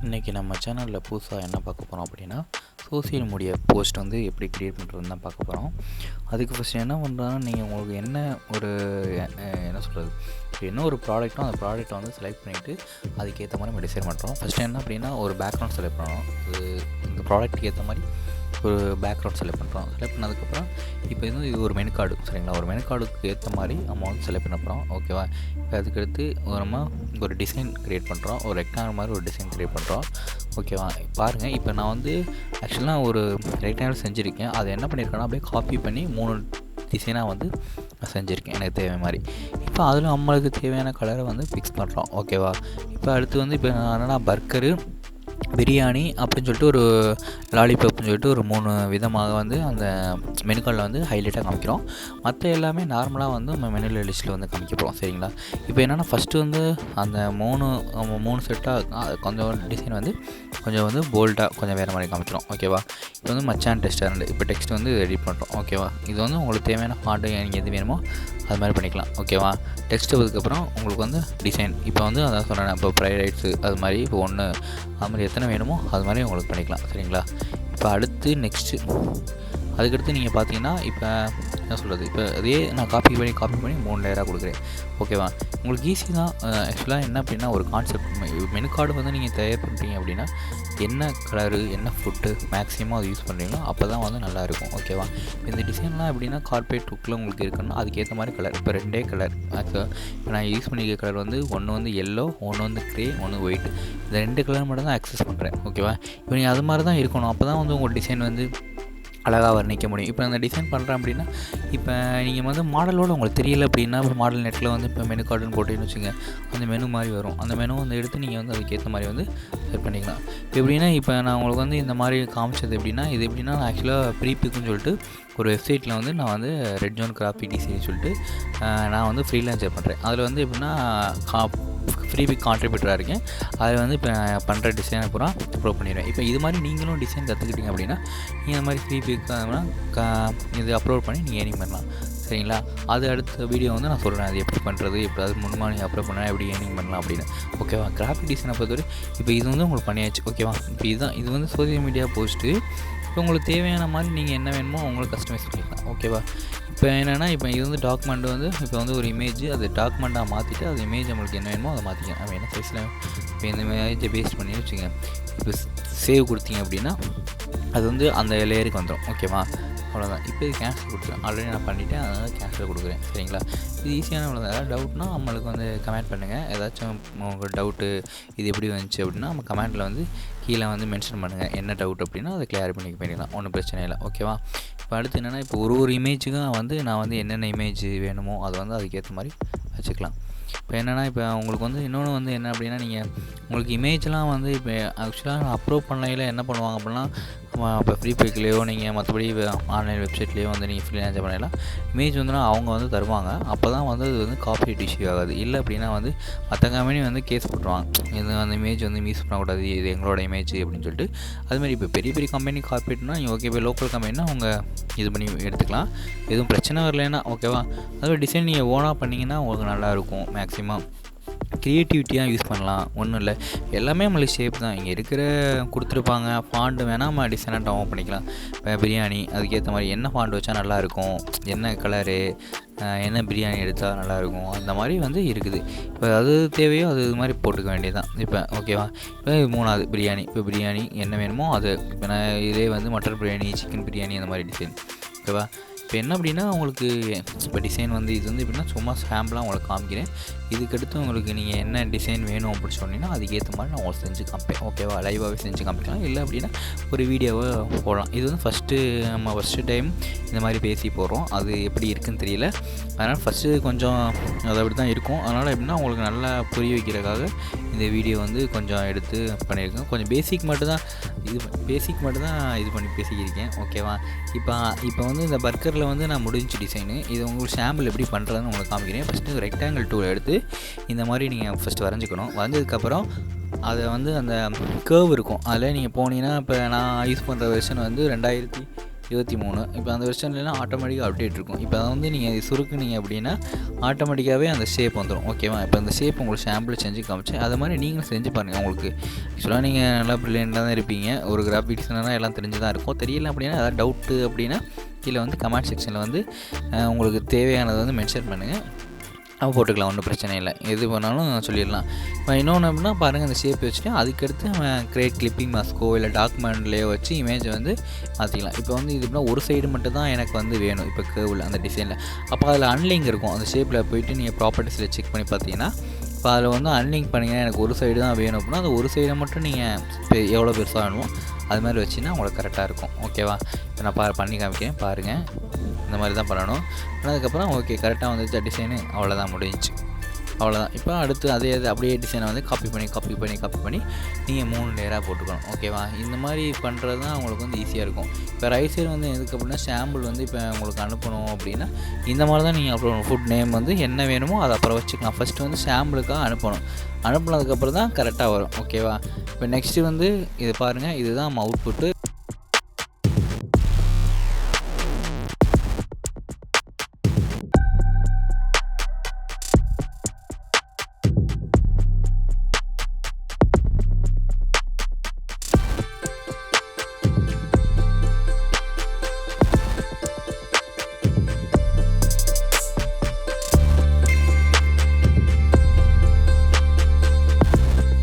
இன்றைக்கி நம்ம சேனலில் புதுசாக என்ன பார்க்க போகிறோம் அப்படின்னா, சோசியல் மீடியா போஸ்ட் வந்து எப்படி க்ரியேட் பண்ணுறதுன்னு தான் பார்க்க போகிறோம். அதுக்கு ஃபஸ்ட்டு என்ன பண்ணுறோன்னா, நீங்கள் உங்களுக்கு என்ன ஒரு என்ன சொல்கிறது, என்ன ஒரு ப்ராடக்ட்டோ அந்த ப்ராடக்ட்டை வந்து செலக்ட் பண்ணிவிட்டு அதுக்கேற்ற மாதிரி நம்ம டிசைன் பண்ணுறோம். ஃபஸ்ட்டு என்ன அப்படின்னா, ஒரு பேக்ரவுண்ட் செலக்ட் பண்ணணும். இந்த ப்ராடக்ட்டுக்கு ஏற்ற மாதிரி ஒரு பேக்ரவுண்ட் செலக்ட் பண்ணுறோம். செலக்ட் பண்ணதுக்கப்புறம் இப்போ இது ஒரு மெனு கார்டு, சரிங்களா? ஒரு மெனு கார்டுக்கு ஏற்ற மாதிரி நம்ம வந்து செலக்ட் பண்ண போகிறோம், ஓகேவா? இப்போ அதுக்கடுத்து நம்ம ஒரு டிசைன் க்ரியேட் பண்ணுறோம். ஒரு ரெக்டாங்கிள் மாதிரி ஒரு டிசைன் க்ரியேட் பண்ணுறோம், ஓகேவா? பாருங்கள், இப்போ நான் வந்து ஆக்சுவலாக ஒரு ரெக்டாங்கிள் செஞ்சுருக்கேன். அதை என்ன பண்ணியிருக்கேன்னா, அப்படியே காப்பி பண்ணி 3 டிசைனாக வந்து நான் செஞ்சுருக்கேன் எனக்கு தேவையான மாதிரி. இப்போ அதில் நம்மளுக்கு தேவையான கலரை வந்து ஃபிக்ஸ் பண்ணுறோம், ஓகேவா? இப்போ அடுத்து வந்து இப்போ நான் என்னென்னா பர்கரு, பிரியாணி அப்படின்னு சொல்லிட்டு ஒரு லாலிபாப்னு சொல்லிட்டு ஒரு 3 விதமாக வந்து அந்த மெனு கார்டில் வந்து ஹைலைட்டாக காமிக்கிறோம். மற்ற எல்லாமே நார்மலாக வந்து நம்ம மெனு லிஸ்ட்டில் வந்து காமிக்க போகிறோம், சரிங்களா? இப்போ என்னென்னா ஃபஸ்ட்டு வந்து அந்த 3 செட்டாக கொஞ்சம் டிசைன் வந்து கொஞ்சம் வந்து போல்டாக கொஞ்சம் வேறு மாதிரி காமிக்கிறோம், ஓகேவா? இப்போ வந்து மச்சான் ரெஸ்டாரண்ட், இப்போ டெக்ஸ்ட் வந்து எடிட் பண்ணுறோம், ஓகேவா? இது வந்து உங்களுக்கு தேவையான ஃபாண்ட்டு நீங்கள் எது வேணுமோ அது மாதிரி பண்ணிக்கலாம், ஓகேவா? டெக்ஸ்ட் அதுக்கப்புறம் உங்களுக்கு வந்து டிசைன், இப்போ வந்து அதான் சொல்கிறேன், இப்போ ஃப்ரைட் ரைஸு அது மாதிரி இப்போ 1 அது மாதிரி எத்தனை வேணுமோ அது மாதிரி உங்களுக்கு பண்ணிக்கலாம், சரிங்களா? இப்போ அடுத்து நெக்ஸ்ட்டு அதுக்கடுத்து நீங்கள் பார்த்தீங்கன்னா, இப்போ என்ன சொல்கிறது, இப்போ அதே நான் காப்பி பண்ணி 3 லேயராக கொடுக்குறேன், ஓகேவா? உங்களுக்கு ஈஸி தான். ஆக்சுவலாக என்ன அப்படின்னா, ஒரு கான்செப்ட் மெனு கார்டு வந்து நீங்கள் தயார் பண்ணுறீங்க அப்படின்னா, என்ன கலரு என்ன ஃபுட்டு மேக்ஸிமம் அது யூஸ் பண்ணுறீங்களோ அப்போ தான் வந்து நல்லாயிருக்கும், ஓகேவா? இந்த டிசைன்லாம் எப்படின்னா கார்பரேட் லுக்கில் உங்களுக்கு இருக்குன்னா அதுக்கேற்ற மாதிரி கலர், இப்போ 2 கலர் ஆக்சுவலாக இப்போ நான் யூஸ் பண்ணிக்கிற கலர் வந்து ஒன்று வந்து எல்லோ, ஒன்று வந்து க்ரே, ஒன்று ஒயிட். இந்த 2 கலர் மட்டும் தான் ஆக்சஸ் பண்ணுறேன், ஓகேவா? இப்போ நீங்கள் அது மாதிரி தான் இருக்கணும், அப்போ தான் வந்து உங்கள் டிசைன் வந்து அழகாக வர்ணிக்க முடியும். இப்போ அந்த டிசைன் பண்ணுறேன் அப்படின்னா, இப்போ நீங்கள் வந்து மாடலோடு உங்களுக்கு தெரியல அப்படின்னா, இப்போ மாடல் நெட்டில் வந்து இப்போ மெனு கார்டுன்னு போட்டிங்கன்னு வச்சுங்க, அந்த மெனு மாதிரி வரும். அந்த மெனு வந்து எடுத்து நீங்கள் வந்து அதுக்கேற்ற மாதிரி வந்து செட் பண்ணிக்கலாம். எப்படின்னா, இப்போ நான் உங்களுக்கு வந்து இந்த மாதிரி காமிச்சது எப்படின்னா, இது எப்படின்னா நான் ஆக்சுவலாக ப்ரீபிக்குன்னு சொல்லிட்டு ஒரு வெப்சைட்டில் வந்து நான் வந்து ரெட் ஜோன் கிராஃபிக் டிசைன் சொல்லிட்டு நான் வந்து ஃப்ரீலான்சர் பண்ணுறேன். அதில் வந்து எப்படின்னா ஃப்ரீபிக் கான்ட்ரிபியூட்டராக இருக்கேன். அதில் வந்து இப்போ நான் பண்ணுற டிசைனை பூரா அப்லோட் பண்ணிடுவேன். இப்போ இது மாதிரி நீங்களும் டிசைன் கற்றுக்கிட்டீங்க அப்படின்னா, நீங்கள் இந்த மாதிரி ஃப்ரீபிக் இது அப்லோட் பண்ணி நீங்கள் ஏர்னிங் பண்ணலாம், சரிங்களா? அது அடுத்த வீடியோ வந்து நான் சொல்கிறேன், அது எப்படி பண்ணுறது, எப்படி அது முன்மா நீங்கள் அப்லோட் பண்ணால் எப்படி ஏர்னிங் பண்ணலாம் அப்படின்னு, ஓகேவா? கிராஃபிக் டிசைனை பொறுத்தவரை இப்போ இது வந்து உங்களுக்கு பண்ணியாச்சு, ஓகேவா? இப்போ இது வந்து சோசியல் மீடியா போஸ்ட்டு. இப்போ உங்களுக்கு தேவையான மாதிரி நீங்கள் என்ன வேணுமோ உங்களுக்கு கஸ்டமைஸ் பண்ணிக்கலாம், ஓகேவா? இப்போ என்னென்னா, இப்போ இது வந்து டாக்குமெண்ட் வந்து இப்போ வந்து ஒரு இமேஜ், அது டாக்குமெண்ட்டாக மாற்றிட்டு அது இமேஜ் நம்மளுக்கு என்ன வேணுமோ அதை மாற்றிக்கலாம். நம்ம என்ன சைஸில் இப்போ இந்த இமேஜை பேஸ்ட் பண்ணி வச்சுங்க, இப்போ சேவ் கொடுத்தீங்க அப்படின்னா அது வந்து அந்த லேயருக்கு வந்துடும், ஓகேவா? அவ்வளோதான். இப்போ இது கேன்சல் கொடுத்துருவேன், ஆல்ரெடி நான் பண்ணிவிட்டேன், அதனால் கேன்சல் கொடுக்குறேன், சரிங்களா? இது ஈஸியான அவ்வளோ தான். ஏதாவது டவுட்னா நம்மளுக்கு வந்து கமெண்ட் பண்ணுங்கள். ஏதாச்சும் உங்களுக்கு டவுட்டு இது எப்படி வந்துச்சு அப்படின்னா நம்ம கமெண்ட்டில் வந்து கீழே வந்து மென்ஷன் பண்ணுங்கள், என்ன டவுட் அப்படின்னா அதை கிளியர் பண்ணிக்கலாம், ஒன்றும் பிரச்சனை இல்லை, ஓகேவா? இப்போ அடுத்து என்னென்னா, இப்போ ஒரு இமேஜுக்கும் வந்து நான் வந்து என்னென்ன இமேஜ் வேணுமோ அதை வந்து அதுக்கேற்ற மாதிரி வச்சுக்கலாம். இப்போ என்னென்னா, இப்போ உங்களுக்கு வந்து இன்னொன்று வந்து என்ன அப்படின்னா, நீங்கள் உங்களுக்கு இமேஜ்லாம் வந்து இப்போ ஆக்சுவலாக நான் அப்லோட் பண்ணையில் என்ன பண்ணுவாங்க அப்படின்னா, இப்போ ஃப்ரீபிக்லேயோ நீங்கள் மற்றபடி ஆன்லைன் வெப்சைட்லேயோ வந்து நீங்கள் ஃப்ரீலான்சர் பண்ணலாம், இமேஜ் வந்துன்னா அவங்க வந்து தருவாங்க. அப்போ தான் வந்து அது வந்து காப்பிரைட் இஷ்யூ ஆகாது. இல்லை அப்படின்னா வந்து மற்ற கம்பெனி வந்து கேஸ் போட்டுருவாங்க, இது அந்த இமேஜ் வந்து யூஸ் பண்ணக்கூடாது, இது எங்களோட இமேஜ் அப்படின்னு சொல்லிட்டு. அதுமாதிரி இப்போ பெரிய கம்பெனி கார்பரேட்னா நீங்கள் ஓகே, இப்போ லோக்கல் கம்பெனினா அவங்க இது பண்ணி எடுத்துக்கலாம், எதுவும் பிரச்சனை வரலைன்னா, ஓகேவா? அதுவும் டிசைன் நீங்கள் ஓனாக பண்ணிங்கன்னா உங்களுக்கு நல்லாயிருக்கும். மேக்ஸிமம் க்ரியேட்டிவிட்டியாக யூஸ் பண்ணலாம், ஒன்றும் இல்லை, எல்லாமே நம்மளுக்கு ஷேப் தான் இங்கே இருக்கிற கொடுத்துருப்பாங்க. ஃபாண்ட்டு வேணால் நம்ம டிசைனாக டவுன் பண்ணிக்கலாம். இப்போ பிரியாணி அதுக்கேற்ற மாதிரி என்ன ஃபாண்ட் வச்சா நல்லாயிருக்கும், என்ன கலரு, என்ன பிரியாணி எடுத்தால் நல்லாயிருக்கும், அந்த மாதிரி வந்து இருக்குது. இப்போ அது தேவையோ அது இது மாதிரி போட்டுக்க வேண்டியது தான். இப்போ ஓகேவா? இப்போ 3வது பிரியாணி, இப்போ பிரியாணி என்ன வேணுமோ அது, இப்போ நான் இதே வந்து மட்டன் பிரியாணி, சிக்கன் பிரியாணி அந்த மாதிரி டிசைன், ஓகேவா? இப்போ என்ன அப்படின்னா உங்களுக்கு இப்போ டிசைன் வந்து இது வந்து எப்படின்னா சும்மா சாம்பிளாக உங்களுக்கு காமிக்கிறேன். இதுக்கடுத்து உங்களுக்கு நீங்கள் என்ன டிசைன் வேணும் அப்படின்னு சொன்னீங்கன்னா அதுக்கேற்ற மாதிரி நான் உங்களுக்கு செஞ்சு காமிப்பேன், ஓகேவா? லைவாகவே செஞ்சு காமிக்கலாம், இல்லை அப்படின்னா ஒரு வீடியோவை போடலாம். இது வந்து ஃபஸ்ட்டு டைம் இந்த மாதிரி பேசி போடுறோம், அது எப்படி இருக்குதுன்னு தெரியல. அதனால் ஃபஸ்ட்டு கொஞ்சம் அது அப்படி தான் இருக்கும். அதனால் எப்படின்னா உங்களுக்கு நல்லா புரிய வைக்கிறதுக்காக இந்த வீடியோ வந்து கொஞ்சம் எடுத்து பண்ணியிருக்கேன். கொஞ்சம் பேசிக் மட்டும் தான் இது பண்ணி பேசிக்கிருக்கேன், ஓகேவா? இப்போ வந்து இந்த பர்கரில் வந்து நான் முடிஞ்சு டிசைனு, இது உங்களுக்கு சாம்பிள் எப்படி பண்ணுறதுன்னு உங்களுக்கு காமிக்கிறேன். ஃபஸ்ட்டு ரெக்டாங்கிள் டூல் எடுத்து இந்த மாதிரி நீங்கள் ஃபஸ்ட்டு வரைஞ்சிக்கணும். வரைஞ்சதுக்கப்புறம் அதை வந்து அந்த கேர்வ் இருக்கும், அதில் நீங்கள் போனீங்கன்னா இப்போ நான் யூஸ் பண்ணுற வெர்ஷன் வந்து 23. இப்போ அந்த வெர்ஷன்லாம் ஆட்டோமேட்டிக்காக அப்டேட் இருக்கும். இப்போ அதை வந்து நீங்கள் சுருக்குனீங்க அப்படின்னா ஆட்டோமேட்டிக்காகவே அந்த ஷேப் வந்துடும். ஓகேவா? இப்போ அந்த ஷேப் உங்களுக்கு சாம்பிள் செஞ்சு காமிச்சு அது மாதிரி நீங்களும் செஞ்சு பாருங்கள். உங்களுக்கு ஆக்சுவலாக நீங்கள் நல்லா ப்ரில்லியண்ட்டாக தான் இருப்பீங்க. ஒரு கிராஃபிக் டிசைனராக எல்லாம் தெரிஞ்சு தான் இருக்கும். தெரியல அப்படின்னா ஏதாவது டவுட்டு அப்படின்னா கீழே வந்து கமெண்ட் செக்ஷனில் வந்து உங்களுக்கு தேவையானதை வந்து மென்ஷன் பண்ணுங்கள். போட்டுக்கலாம், ஒன்றும் பிரச்சனை இல்லை. எது பண்ணாலும் சொல்லிடலாம். இப்போ இன்னொன்று அப்படின்னா பாருங்கள், அந்த ஷேப் வச்சுட்டு அதுக்கடுத்து கிரியேட் கிளிப்பிங் மாஸ்க்கோ இல்லை டாக்குமெண்ட்லேயோ வச்சு இமேஜை வந்து மாற்றிக்கலாம். இப்போ வந்து இது எப்படின்னா ஒரு சைடு மட்டும் தான் எனக்கு வந்து வேணும் இப்போ கேர்வில் அந்த டிசைனில். அப்போ அதில் அன்லிங்க் இருக்கும். அந்த ஷேப்பில் போய்ட்டு நீங்கள் ப்ராப்பர்ட்டிஸில் செக் பண்ணி பார்த்தீங்கன்னா இப்போ அதில் வந்து அன்லிங்க் பண்ணிங்கன்னா எனக்கு ஒரு சைடு தான் வேணும் அப்படின்னா அந்த ஒரு சைடை மட்டும் நீங்கள் எவ்வளோ பெருசாக வேணுமோ அது மாதிரி வச்சுன்னா உங்களுக்கு கரெக்டாக இருக்கும். ஓகேவா? இப்போ நான் பண்ணி காமிக்கிறேன் பாருங்கள். இந்த மாதிரி தான் பண்ணணும். பண்ணதுக்கப்புறம் ஓகே கரெக்டாக வந்துச்சு டிசைனு, அவ்வளோதான் முடிஞ்சிச்சு. அவ்வளோதான். இப்போ அடுத்து அதே அப்படியே டிசைனை வந்து காப்பி பண்ணி நீங்கள் 3 லேயராக போட்டுக்கணும். ஓகேவா? இந்த மாதிரி பண்ணுறது தான் உங்களுக்கு வந்து ஈஸியாக இருக்கும். இப்போ ரைட் சைடு வந்து எதுக்கு அப்படின்னா சாம்பிள் வந்து இப்போ உங்களுக்கு அனுப்பணும் அப்படின்னா இந்த மாதிரி தான் நீங்கள் அப்புறம் ஃபுட் நேம் வந்து என்ன வேணுமோ அதை அப்புறம் வச்சுக்கலாம். ஃபஸ்ட்டு வந்து சாம்பிளுக்காக அனுப்புனதுக்கப்புறம் தான் கரெக்டாக வரும். ஓகேவா? இப்போ நெக்ஸ்ட்டு வந்து இது பாருங்கள், இதுதான் நம்ம அவுட்புட்டு.